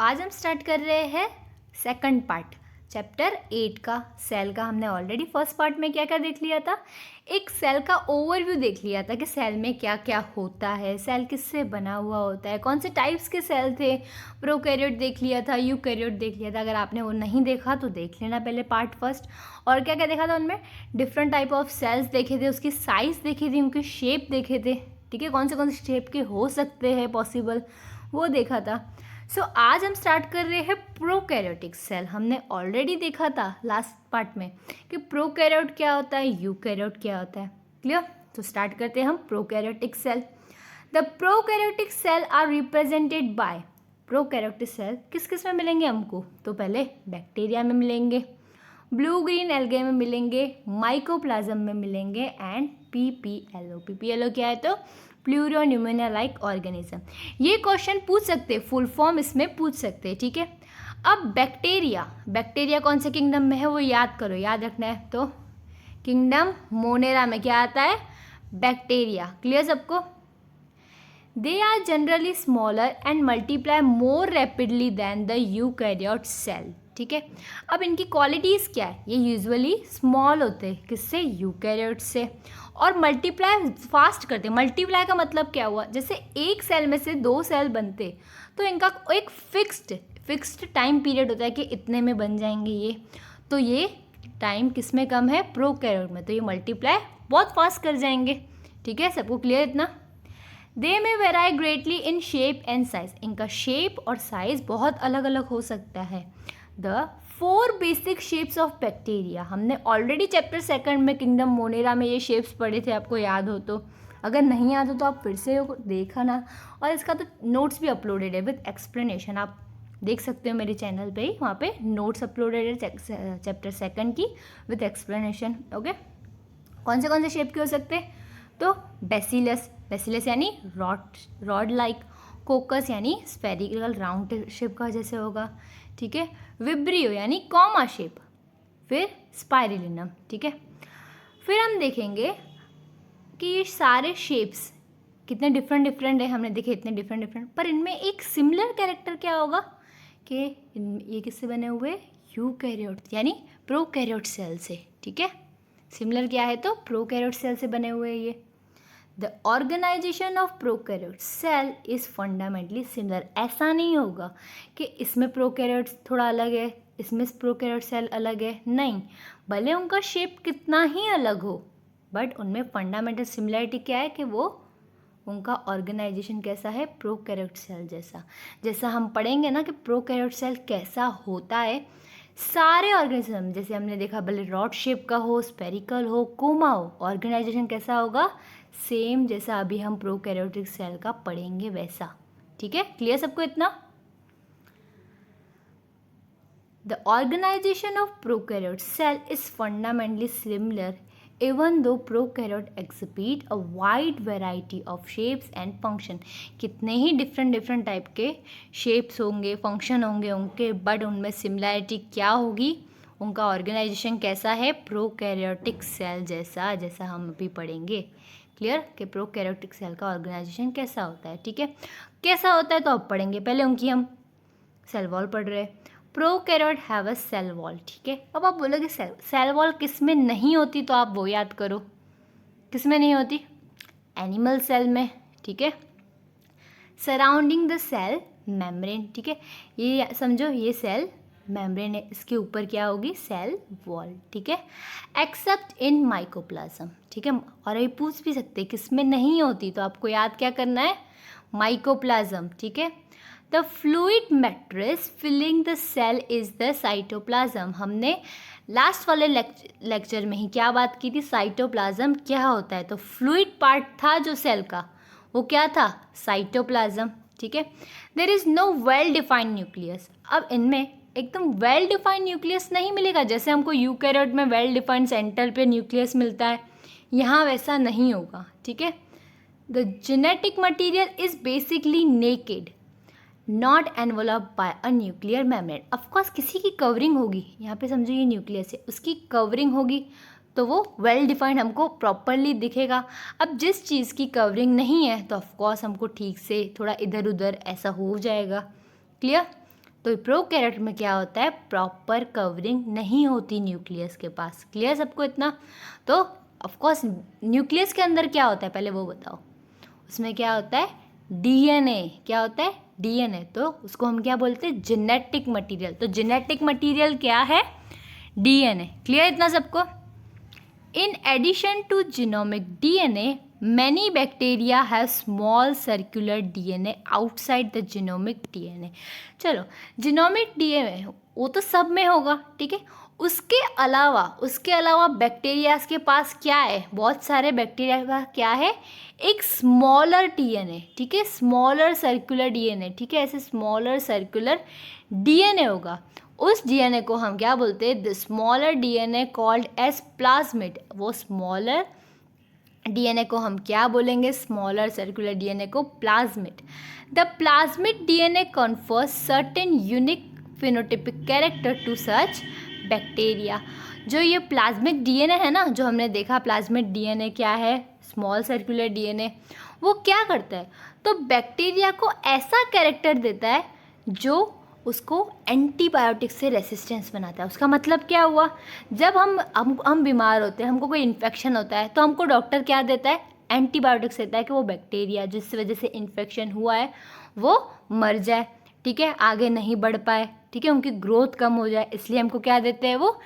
आज हम स्टार्ट कर रहे हैं सेकंड पार्ट चैप्टर 8 का। सेल का हमने ऑलरेडी फर्स्ट पार्ट में क्या क्या देख लिया था, एक सेल का ओवरव्यू देख लिया था कि सेल में क्या क्या होता है, सेल किससे बना हुआ होता है, कौन से टाइप्स के सेल थे, प्रोकैरियोट देख लिया था, यूकैरियोट देख लिया था। अगर आपने वो नहीं देखा तो देख लेना पहले पार्ट फर्स्ट। और क्या क्या देखा था उनमें, डिफरेंट टाइप ऑफ सेल्स देखे थे, उसकी साइज़ देखी थी, उनके शेप देखे थे, ठीक है, कौन से शेप के हो सकते हैं पॉसिबल, वो देखा था। आज हम स्टार्ट कर रहे हैं प्रोकैरियोटिक सेल। हमने ऑलरेडी देखा था लास्ट पार्ट में कि प्रोकैरियोट क्या होता है, यूकैरियोट क्या होता है। क्लियर? तो स्टार्ट करते हैं हम prokaryotic cell. The prokaryotic cell are represented by, prokaryotic cell किस किस में मिलेंगे हमको, तो पहले बैक्टीरिया में मिलेंगे, ब्लू ग्रीन एल्गे में मिलेंगे, माइकोप्लाज्म में मिलेंगे एंड पीपीएलओ। पीपीएलओ क्या है, तो प्लूरोन्यूमोनिया लाइक ऑर्गेनिज्म। ये क्वेश्चन पूछ सकते, फुल फॉर्म इसमें पूछ सकते, ठीक है। अब बैक्टीरिया कौन से किंगडम में है वो याद करो, याद रखना है। तो किंगडम मोनेरा में क्या आता है, बैक्टीरिया। क्लियर सबको? They are generally smaller and multiply more rapidly than the eukaryote cell, ठीक है। अब इनकी क्वालिटीज़ क्या है, ये यूजुअली स्मॉल होते हैं, किससे, यूकैरियोट से, और मल्टीप्लाई फास्ट करते हैं। मल्टीप्लाई का मतलब क्या हुआ, जैसे एक सेल में से 2 सेल बनते तो इनका एक फिक्स्ड टाइम पीरियड होता है कि इतने में बन जाएंगे ये, तो ये टाइम किस में कम है, प्रोकैरियोट में, तो ये मल्टीप्लाई बहुत फास्ट कर जाएंगे, ठीक है। सबको क्लियर इतना? They may vary greatly in shape and size, इनका शेप और साइज बहुत अलग अलग हो सकता है। The 4 basic shapes of bacteria, हमने ऑलरेडी चैप्टर सेकंड में किंगडम मोनेरा में ये शेप्स पढ़े थे, आपको याद हो तो, अगर नहीं याद हो तो आप फिर से देखा ना। और इसका तो नोट्स भी अपलोडेड है विद एक्सप्लेनेशन, आप देख सकते हो मेरे चैनल पे ही, वहाँ पे नोट्स अपलोडेड है चैप्टर सेकंड की विद एक्सप्लेनेशन। ओके, कौन से शेप के हो सकते हैं, तो बेसिलस यानी रॉड लाइक, कोकस यानी स्फेरिकल राउंड शेप का जैसे होगा, ठीक है, विब्रियो यानी कॉमा शेप, फिर स्पाइरुलिनम, ठीक है। फिर हम देखेंगे कि ये सारे शेप्स कितने डिफरेंट है, हमने देखे इतने डिफरेंट, पर इनमें एक सिमिलर कैरेक्टर क्या होगा कि ये किससे बने हुए, यूकैरियोट यानी प्रोकैरियोट सेल से, ठीक है। सिमिलर क्या है, तो प्रोकैरियोट सेल से बने हुए ये। The organisation of prokaryote cell is fundamentally similar, ऐसा नहीं होगा कि इसमें प्रोकैरियोट थोड़ा अलग है, इसमें प्रोकैरियोट सेल अलग है, नहीं, भले उनका शेप कितना ही अलग हो, बट उनमें फंडामेंटल सिमिलरिटी क्या है कि वो उनका ऑर्गेनाइजेशन कैसा है, प्रोकैरियोट सेल जैसा हम पढ़ेंगे ना कि प्रोकैरियोट सेल कैसा होता है। सारे ऑर्गेनिज्म जैसे हमने देखा, भले रॉड शेप का हो, स्पेरिकल हो, कोमा हो, ऑर्गेनाइजेशन कैसा होगा, सेम जैसा अभी हम प्रोकैरियोटिक सेल का पढ़ेंगे वैसा, ठीक है। क्लियर सबको इतना? The organisation of prokaryote cell is fundamentally similar even though prokaryote exhibit a wide variety of shapes and function, कितने ही डिफरेंट टाइप के शेप्स होंगे, फंक्शन होंगे उनके, बट उनमें सिमिलैरिटी क्या होगी, उनका ऑर्गेनाइजेशन कैसा है, प्रोकैरियोटिक सेल जैसा हम अभी पढ़ेंगे। क्लियर कि प्रोकैरियोटिक सेल का ऑर्गेनाइजेशन कैसा होता है, ठीक है। कैसा होता है तो अब पढ़ेंगे, पहले उनकी हम सेल वॉल पढ़ रहे हैं। Prokaryote have a cell wall, ठीक है। अब आप बोलोगे सेल वॉल किस में नहीं होती, तो आप वो याद करो, किस में नहीं होती, एनिमल सेल में, ठीक है। सराउंडिंग द सेल मेम्ब्रेन, ठीक है, ये समझो ये सेल मेम्ब्रेन है, इसके ऊपर क्या होगी, सेल वॉल, ठीक है। एक्सेप्ट इन माइकोप्लाज्म, ठीक है। और ये पूछ भी सकते किस में नहीं होती, तो आपको याद क्या करना है, माइकोप्लाज्म, ठीक है। The fluid matrix filling the cell is the cytoplasm, हमने लास्ट वाले लेक्चर में ही क्या बात की थी, साइटोप्लाज्म क्या होता है, तो फ्लूइड पार्ट था जो सेल का, वो क्या था, साइटोप्लाज्म, ठीक है। There is no well defined nucleus, अब इनमें एकदम वेल डिफाइंड न्यूक्लियस नहीं मिलेगा, जैसे हमको यूकैरियोट में वेल डिफाइंड सेंटर पे न्यूक्लियस मिलता है, यहाँ वैसा नहीं होगा, ठीक है। The genetic material is basically naked, not envelop by a nuclear membrane, of course किसी की कवरिंग होगी, यहाँ पे समझो ये न्यूक्लियस है, उसकी कवरिंग होगी तो वो वेल डिफाइंड हमको प्रॉपरली दिखेगा। अब जिस चीज़ की कवरिंग नहीं है तो ऑफकोर्स हमको ठीक से थोड़ा इधर उधर ऐसा हो जाएगा। क्लियर? तो प्रोकैरियोट में क्या होता है, प्रॉपर कवरिंग नहीं होती न्यूक्लियस के पास। क्लियर सबको इतना? तो ऑफ कोर्स न्यूक्लियस के अंदर क्या होता है पहले वो बताओ। उसमें क्या होता है, डीएनए। क्या होता है, डीएनए। तो उसको हम क्या बोलते हैं, जेनेटिक मटेरियल। तो जेनेटिक मटेरियल क्या है, डीएनए। क्लियर इतना सबको? In addition to genomic DNA, many bacteria have small circular DNA outside the genomic DNA. चलो, genomic DNA वो तो सब में होगा, ठीक है। उसके अलावा बैक्टीरियाज के पास क्या है, बहुत सारे बैक्टीरिया के पास क्या है, एक स्मॉलर डीएनए, ठीक है, स्मॉलर सर्कुलर डीएनए, ठीक है, ऐसे स्मॉलर सर्कुलर डीएनए होगा। उस डीएनए को हम क्या बोलते हैं, the smaller DNA called as plasmid. वो स्मॉलर डीएनए को हम क्या बोलेंगे, स्मॉलर सर्कुलर डीएनए को plasmid. The plasmid DNA confers certain unique phenotypic character to such bacteria. जो ये प्लाज्मिक डीएनए है ना, जो हमने देखा प्लाज्मिक डीएनए क्या है, स्मॉल सर्कुलर डीएनए, वो क्या करता है, तो बैक्टीरिया को ऐसा कैरेक्टर देता है जो उसको एंटीबायोटिक से रेसिस्टेंस बनाता है। उसका मतलब क्या हुआ, जब हम बीमार होते हैं, हमको कोई इन्फेक्शन होता है, तो हमको डॉक्टर क्या देता है, एंटीबायोटिक्स देता है कि वो बैक्टीरिया जिस वजह से इन्फेक्शन हुआ है वो मर जाए, ठीक है, आगे नहीं बढ़ पाए, ठीक है, उनकी ग्रोथ कम हो जाए, इसलिए हमको क्या देते हैं, वो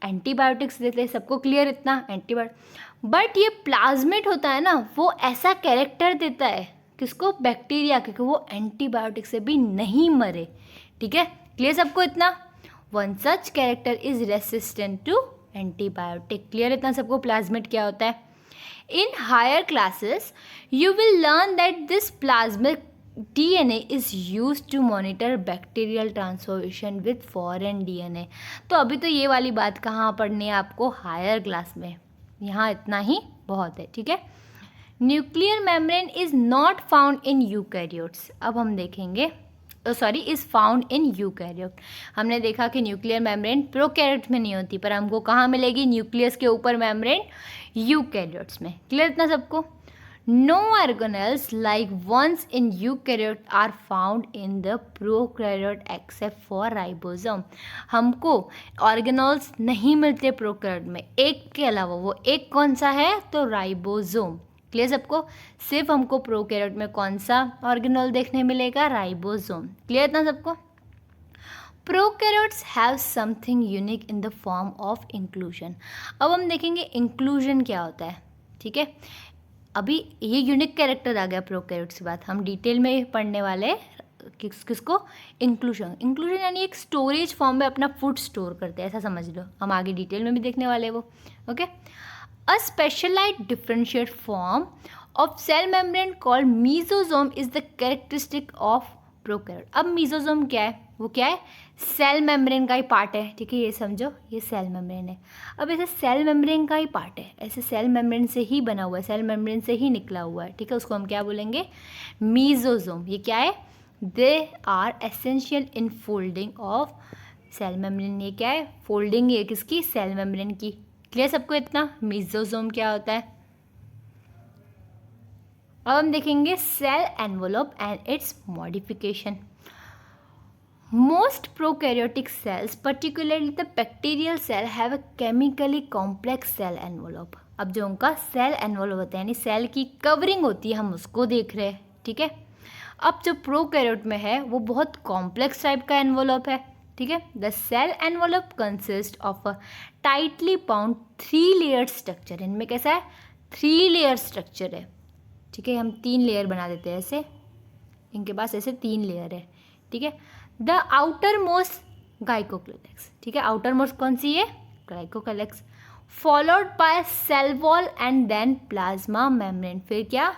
एंटीबायोटिक्स देते हैं। सबको क्लियर इतना? एंटीबायोटिक। बट ये प्लाज्मिड होता है ना, वो ऐसा कैरेक्टर देता है किसको, बैक्टीरिया, क्योंकि वो एंटीबायोटिक से भी नहीं मरे, ठीक है। क्लियर सबको इतना? One such character is resistant to antibiotic. Clear इतना सबको? प्लाज्मिड क्या होता है। In higher classes you will learn that this plasmid DNA is used to monitor bacterial transformation with foreign DNA. तो अभी तो ये वाली बात कहाँ पढ़नी है आपको, हायर क्लास में। यहाँ इतना ही बहुत है, ठीक है। Nuclear membrane is not found in eukaryotes. अब हम देखेंगे, इज़ फाउंड इन यूकैरियोट। हमने देखा कि न्यूक्लियर मेम्ब्रेन प्रोकैरियोट में नहीं होती, पर हमको कहाँ मिलेगी, न्यूक्लियस के ऊपर मेम्ब्रेन, यूकैरियोट्स में। क्लियर इतना सबको? No organelles like ones in eukaryote are found in the prokaryote except for ribosome. हमको ऑर्गेनल्स नहीं मिलते प्रोकैरियोट में, एक के अलावा। वो एक कौन सा है, तो राइबोसोम। क्लियर सबको? सिर्फ हमको प्रोकैरियोट में कौन सा ऑर्गेनल देखने मिलेगा, राइबोसोम। क्लियर इतना सबको? Prokaryotes have something unique in the form of inclusion. अब हम देखेंगे इंक्लूजन क्या होता है, ठीक है। अभी ये यूनिक कैरेक्टर आ गया प्रोकैरियोट्स के बाद, हम डिटेल में पढ़ने वाले किसको, इंक्लूजन। इंक्लूजन यानी एक स्टोरेज फॉर्म में अपना फूड स्टोर करते हैं, ऐसा समझ लो। हम आगे डिटेल में भी देखने वाले वो, okay. A specialized differentiate form of cell membrane called mesosome is the characteristic of prokaryote. अब मेसोसोम क्या है, वो क्या है, सेल मेम्ब्रेन का ही पार्ट है, ठीक है, ये समझो, ये सेल मेम्ब्रेन है। अब ऐसे सेल मेम्ब्रेन का ही पार्ट है, ऐसे सेल मेम्ब्रेन से ही बना हुआ है, सेल मेम्ब्रेन से ही निकला हुआ है, ठीक है, उसको हम क्या बोलेंगे, मेसोसोम। ये क्या है, they are essential in folding of cell membrane. ये क्या है, फोल्डिंग है किसकी, सेल मेम्ब्रेन की। क्लियर सबको इतना? मेसोसोम क्या होता है। अब हम देखेंगे cell envelope and its modification. Most prokaryotic cells, particularly the bacterial cell, have a chemically complex cell envelope. अब जो उनका सेल एनवेलप होता है, यानी सेल की कवरिंग होती है, हम उसको देख रहे हैं, ठीक है। अब जो प्रोकैरियोट में है वो बहुत कॉम्प्लेक्स टाइप का एनवेलप है, ठीक है। The cell envelope consist of a tightly bound 3 layer structure. इनमें कैसा है, 3 लेयर स्ट्रक्चर है, ठीक है। हम 3 लेयर बना देते हैं ऐसे, इनके पास ऐसे 3 लेयर है, ठीक है। द आउटर मोस्ट ग्लाइकोकैलेक्स, ठीक है, आउटर मोस्ट कौन सी है, glycocalyx, followed by cell wall and then plasma membrane. फिर क्या,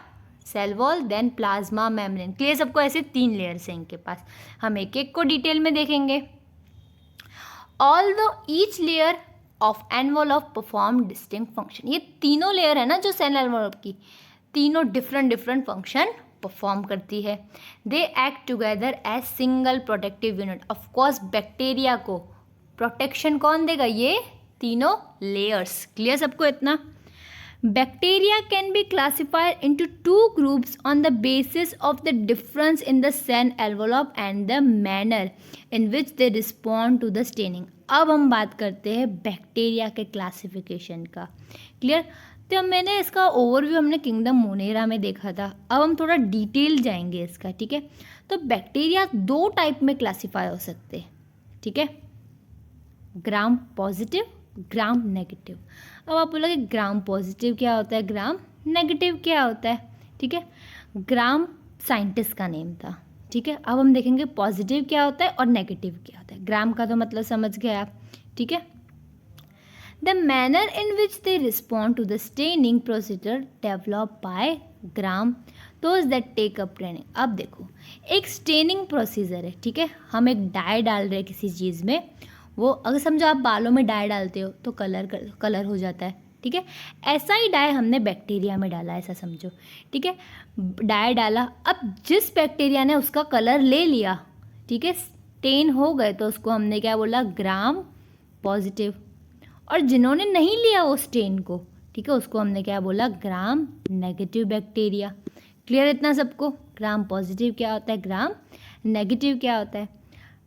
cell wall then plasma membrane. Clear सबको? ऐसे 3 लेयर्स हैं इनके पास, हम एक एक को डिटेल में देखेंगे। Although each layer of envelope perform distinct function, ये तीनों लेयर है ना जो सेल एनवेलप की, तीनों डिफरेंट फंक्शन परफॉर्म करती है। They act together as single protective unit. Of course bacteria को प्रोटेक्शन कौन देगा, ये तीनों लेयर्स। क्लियर सबको इतना? Bacteria can be classified into two groups on the basis of the difference in the cell envelope and the manner in which they respond to the staining. अब हम बात करते हैं बैक्टीरिया के क्लासिफिकेशन का. Clear. तो मैंने इसका ओवरव्यू हमने किंगडम मोनेरा में देखा था. अब हम थोड़ा डिटेल जाएंगे इसका. ठीक है. तो बैक्टीरिया दो टाइप में क्लासीफाई हो सकते हैं. ठीक है. Gram positive, gram negative. अब आप बोलोगे ग्राम पॉजिटिव क्या होता है, ग्राम नेगेटिव क्या होता है. ठीक है. ग्राम साइंटिस्ट का नेम था. ठीक है. अब हम देखेंगे पॉजिटिव क्या होता है और नेगेटिव क्या होता है. ग्राम का तो मतलब समझ गए आप. ठीक है. The manner in which they respond to the staining procedure develop by Gram those that take up training. अब देखो एक स्टेनिंग प्रोसीजर है. ठीक है. हम एक डाई डाल रहे हैं किसी चीज़ में. वो अगर समझो आप बालों में डाई डालते हो तो कलर हो जाता है. ठीक है. ऐसा ही डाई हमने बैक्टीरिया में डाला, ऐसा समझो. ठीक है. डाई डाला. अब जिस बैक्टीरिया ने उसका कलर ले लिया, ठीक है, स्टेन हो गए, तो उसको हमने क्या बोला, ग्राम पॉजिटिव. और जिन्होंने नहीं लिया वो स्टेन को, ठीक है, उसको हमने क्या बोला, ग्राम नेगेटिव बैक्टीरिया. क्लियर इतना सबको. ग्राम पॉजिटिव क्या होता है, ग्राम नेगेटिव क्या होता है.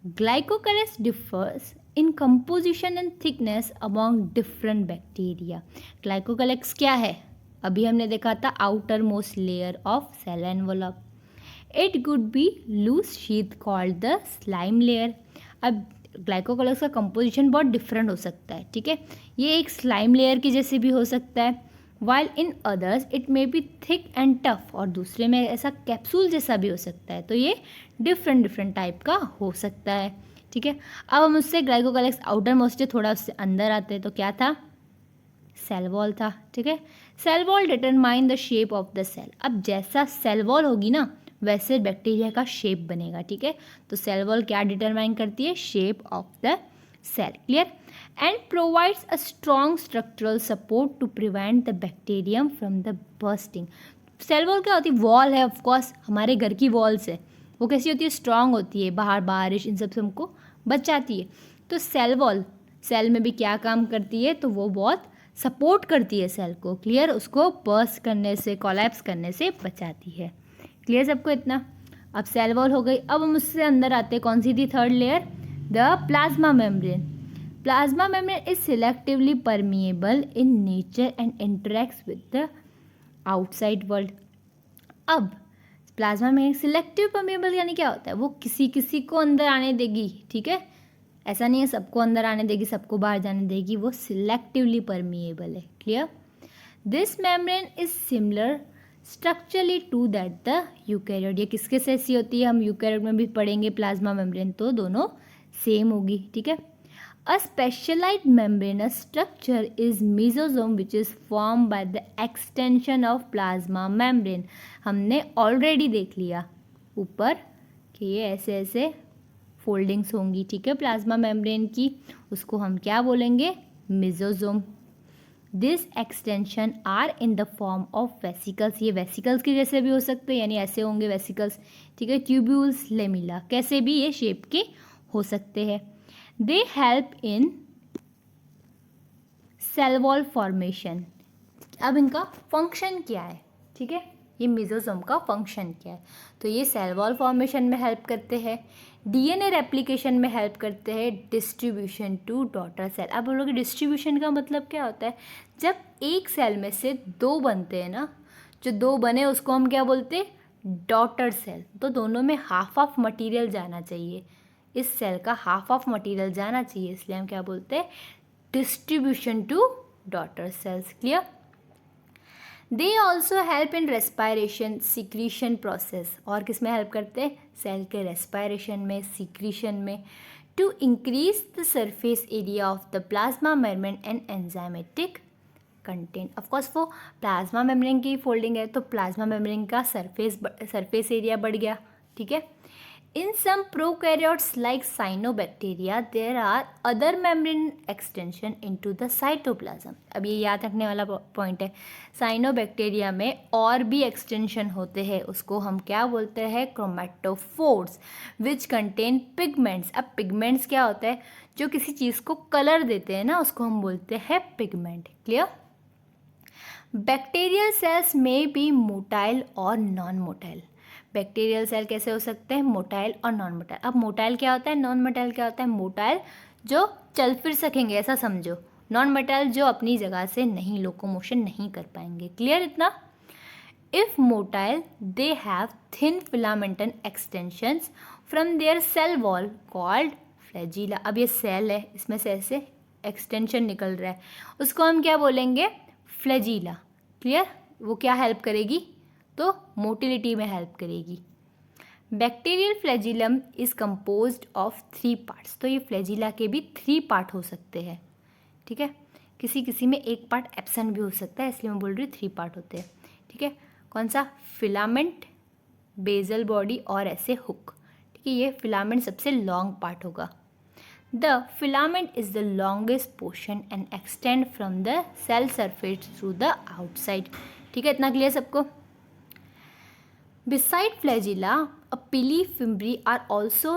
Glycocalyx differs in composition and thickness among different bacteria. Glycocalyx क्या है, अभी हमने देखा था outer most layer of cell envelope. It could be loose sheath called the slime layer. अब ग्लाइकोकैलेक्स का कंपोजिशन बहुत डिफरेंट हो सकता है. ठीक है. ये एक स्लाइम लेयर की जैसे भी हो सकता है. While in others it may be thick and tough, और दूसरे में ऐसा कैप्सूल जैसा भी हो सकता है. तो ये डिफरेंट टाइप का हो सकता है. ठीक है. अब हम उससे ग्लाइकोकैलेक्स आउटर मोस्ट से थोड़ा उससे अंदर आते हैं. तो क्या था, सेल वॉल था. ठीक है. Cell wall determine the shape of the cell. अब जैसा सेल वॉल होगी ना वैसे बैक्टीरिया का शेप बनेगा. ठीक है. तो सेल वॉल क्या डिटरमाइन करती है, shape of the cell. Clear. And provides a strong structural support to prevent the bacterium from the bursting. Cell wall क्या होती है, वॉल है ऑफकोर्स, हमारे घर की वॉल्स है. वो कैसी होती है, स्ट्रांग होती है, बाहर बारिश इन सब से हमको बचाती है. तो सेल वॉल सेल में भी क्या काम करती है, तो वो बहुत सपोर्ट करती है सेल को. क्लियर. उसको बर्स्ट करने से, कोलैप्स करने से बचाती है. क्लियर सबको इतना. अब सेल वॉल हो गई. अब हम उससे अंदर आते हैं. कौन सी थी third layer, the plasma membrane. Plasma membrane is selectively permeable in nature and interacts with the outside world. अब प्लाज्मा में सिलेक्टिव परमिएबल यानी क्या होता है, वो किसी को अंदर आने देगी. ठीक है. ऐसा नहीं है सबको अंदर आने देगी, सबको बाहर जाने देगी. वो सिलेक्टिवली परमिएबल है. Clear. This membrane is similar structurally to that the eukaryote. ये किसके से ऐसी होती है, हम यूकैरियोट में भी पढ़ेंगे प्लाज्मा मेम्ब्रेन, तो दोनों सेम होगी. ठीक है. A specialized membranous structure is mesosome which is formed by the extension of plasma membrane. हमने ऑलरेडी देख लिया ऊपर कि ये ऐसे ऐसे फोल्डिंग्स होंगी. ठीक है. प्लाज्मा मेम्ब्रेन की, उसको हम क्या बोलेंगे, mesosome. This extension are in the form of vesicles. ये वेसिकल्स के जैसे भी हो सकते हैं, यानी ऐसे होंगे वेसिकल्स. ठीक है. ट्यूब्यूल्स, लेमिला, कैसे भी ये शेप के हो सकते हैं. They help in cell wall formation. अब इनका फंक्शन क्या है, ठीक है, ये मेसोसोम का फंक्शन क्या है. तो ये सेल वॉल फॉर्मेशन में हेल्प करते हैं, डीएनए रेप्लिकेशन में हेल्प करते हैं, डिस्ट्रीब्यूशन टू डॉटर सेल. अब हम लोग डिस्ट्रीब्यूशन का मतलब क्या होता है, जब एक सेल में से दो बनते हैं ना, जो दो बने उसको हम क्या बोलते हैं, डॉटर सेल. तो दोनों में हाफ ऑफ मटीरियल जाना चाहिए. इस सेल का हाफ ऑफ मटेरियल जाना चाहिए, इसलिए हम क्या बोलते हैं, distribution to daughter cells. Clear. They also help in respiration secretion process. और किस में हेल्प करते हैं, सेल के रेस्पायरेशन में, सिक्रीशन में. To increase the surface area of the plasma membrane and enzymatic content. Of course वो प्लाज्मा मेम्ब्रेन की फोल्डिंग है, तो प्लाज्मा मेम्ब्रेन का सरफेस एरिया बढ़ गया. ठीक है. In some prokaryotes like cyanobacteria, there are other membrane extension into the cytoplasm. अब ये याद रखने वाला पॉइंट है. साइनोबैक्टीरिया में और भी एक्सटेंशन होते हैं, उसको हम क्या बोलते हैं, क्रोमेटोफोर्स, विच कंटेन पिगमेंट्स. अब पिगमेंट्स क्या होता है, जो किसी चीज़ को कलर देते हैं ना, उसको हम बोलते हैं पिगमेंट. क्लियर. बैक्टीरियल सेल्स में बी मोटाइल और नॉन मोटाइल। बैक्टीरियल सेल कैसे हो सकते हैं? मोटाइल और नॉन मोटाइल। अब मोटाइल क्या होता है, नॉन मोटाइल क्या होता है? मोटाइल जो चल फिर सकेंगे ऐसा समझो, नॉन मोटाइल जो अपनी जगह से नहीं लोकोमोशन नहीं कर पाएंगे। क्लियर इतना? If motile they have thin filamentous extensions from their cell wall called flagella. अब ये सेल है, इसमें से ऐसे एक्सटेंशन निकल रहा है, उसको हम क्या बोलेंगे? फ्लैजिला। क्लियर? वो क्या हेल्प करेगी? तो मोटिलिटी में हेल्प करेगी। Bacterial flagellum is composed of 3 parts. तो ये फ्लैजिला के भी 3 पार्ट हो सकते हैं, ठीक है। किसी किसी में एक पार्ट एब्सेंट भी हो सकता है, इसलिए मैं बोल रही हूँ 3 पार्ट होते हैं, ठीक है। कौन सा? फिलामेंट, बेजल बॉडी और ऐसे हुक, ठीक है। ये फिलामेंट सबसे लॉन्ग पार्ट होगा। The filament is the longest portion and extend from the cell surface through the outside, ठीक है। इतना क्लियर सबको? Beside flagella, a pili fimbri are also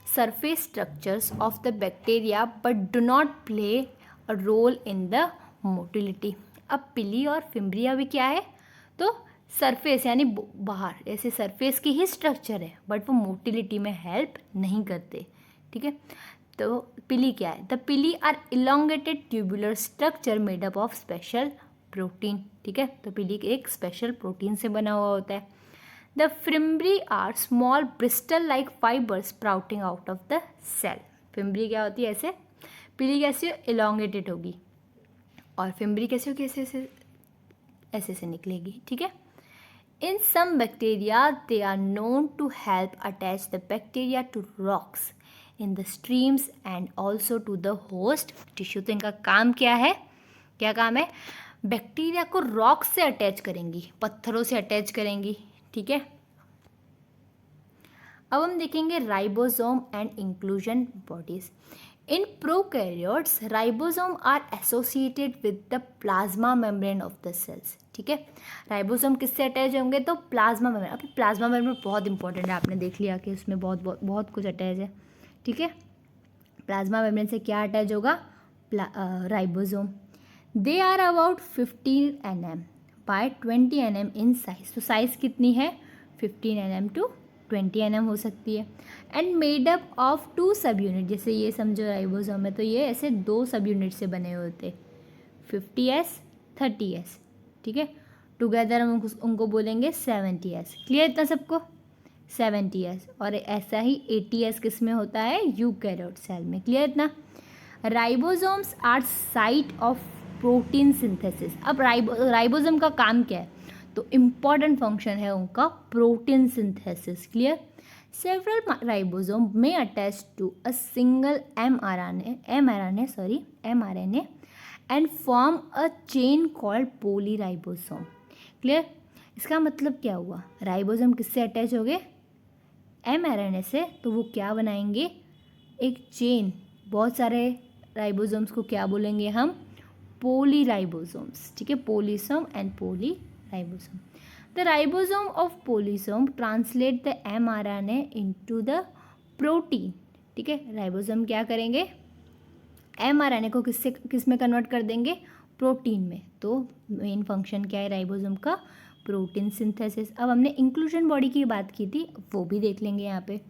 surface structures of the bacteria but do not play a role in the motility. अब पिली और fimbria भी क्या है? तो सरफेस यानी बाहर ऐसे सरफेस की ही स्ट्रक्चर है, बट वो मोटिलिटी में हेल्प नहीं करते, ठीक है। तो पिली क्या है? The pili are elongated tubular structure made up of special protein, ठीक है। तो पिली एक स्पेशल प्रोटीन से बना हुआ होता है। The fimbri are small bristle-like fibers sprouting out of the cell. Fimbriae क्या होती है? ऐसे। पिली कैसे? elongated होगी, और फिम्ब्री कैसे होगी? ऐसे से निकलेगी, ठीक है। In some bacteria, they are known to help attach the bacteria to rocks in the streams and also to the host tissue. तो इनका काम क्या है? क्या काम है? बैक्टीरिया को रॉक से अटैच करेंगी, पत्थरों से अटैच करेंगी, ठीक है। अब हम देखेंगे ribosome and inclusion bodies. In prokaryotes ribosome are associated with the plasma membrane of the cells, ठीक है। राइबोसोम किससे अटैच होंगे? तो प्लाज्मा मेम्ब्रेन। अब प्लाज्मा मेम्ब्रेन बहुत इंपॉर्टेंट है, आपने देख लिया कि उसमें बहुत कुछ अटैच है, ठीक है। प्लाज्मा मेम्ब्रेन से क्या अटैच होगा? Ribosome. They are about 15 nm by 20 nm in size. तो साइज कितनी है? 15 nm टू 20 nm हो सकती है। एंड मेड अप ऑफ 2 सब यूनिट। जैसे ये समझो राइबोसोम है, तो ये ऐसे 2 सब यूनिट से बने हुए होते, 50S 30S, ठीक है। टुगेदर हम उनको बोलेंगे 70S। क्लियर इतना सबको? 70S। और ऐसा ही 80S किस में होता है? यूकैरियोट सेल में। क्लियर इतना? Ribosomes are site of protein synthesis. अब राइबोसोम का काम क्या है? तो इम्पॉर्टेंट फंक्शन है उनका protein synthesis. Clear? Several ribosome may attach to a single mRNA and form a chain called polyribosome. Clear? इसका मतलब क्या हुआ? राइबोसोम किससे अटैच हो गए? mRNA से। तो वो क्या बनाएंगे? एक चेन। बहुत सारे राइबोसोम्स को क्या बोलेंगे हम? पोलीराइबोसोम्स, ठीक है। Polysome and polyribosome. The ribosome of polysome translate the mRNA into the protein, ठीक है। राइबोसोम क्या करेंगे? mRNA को किस में कन्वर्ट कर देंगे? प्रोटीन में। तो मेन फंक्शन क्या है राइबोसोम का? Protein synthesis. अब हमने इंक्लूजन बॉडी की बात की थी, वो भी देख लेंगे यहाँ पे।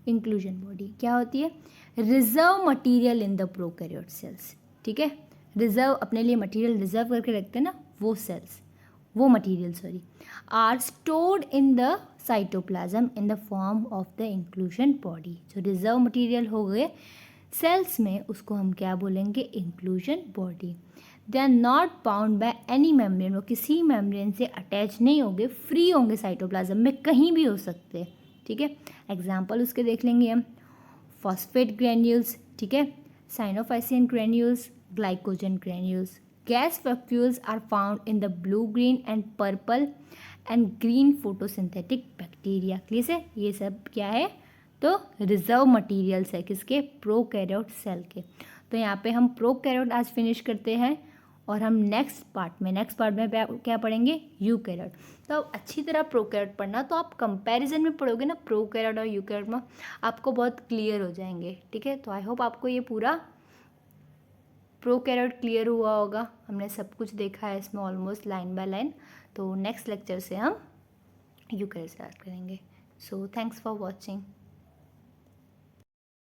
इंक्लूजन बॉडी क्या होती है? Reserve material in the prokaryote cells, ठीक है। रिजर्व, अपने लिए मटेरियल रिजर्व करके रखते हैं ना, वो सेल्स, वो material are stored in the cytoplasm in the form of the inclusion body. जो रिजर्व मटेरियल हो गए सेल्स में, उसको हम क्या बोलेंगे? Inclusion body. They are not bound by any membrane. वो किसी मेम्ब्रेन से अटैच नहीं होंगे, फ्री होंगे साइटोप्लाज्म में, कहीं भी हो सकते हैं, ठीक है। एग्जाम्पल उसके देख लेंगे हम। फॉस्फेट ग्रैन्यूल्स, ठीक है। Cyanophycean granules, glycogen granules. Gas vacuoles are found in the blue, green and purple and green photosynthetic bacteria. Clear है? ये सब क्या है? तो रिजर्व मटेरियल्स है किसके? प्रोकैरियोट सेल के। तो यहाँ पे हम प्रोकैरियोट आज फिनिश करते हैं, और हम नेक्स्ट पार्ट में क्या पढ़ेंगे? यूकैरियोट। तो अच्छी तरह प्रोकैरियोट पढ़ना, तो आप कंपैरिजन में पढ़ोगे ना प्रोकैरियोट और यूकैरियोट में, आपको बहुत क्लियर हो जाएंगे, ठीक है। तो आई होप आपको ये पूरा प्रोकैरियोट क्लियर हुआ होगा, हमने सब कुछ देखा है इसमें ऑलमोस्ट लाइन बाय लाइन। तो नेक्स्ट लेक्चर से हम यूकैरियोट स्टार्ट करेंगे। So thanks for watching.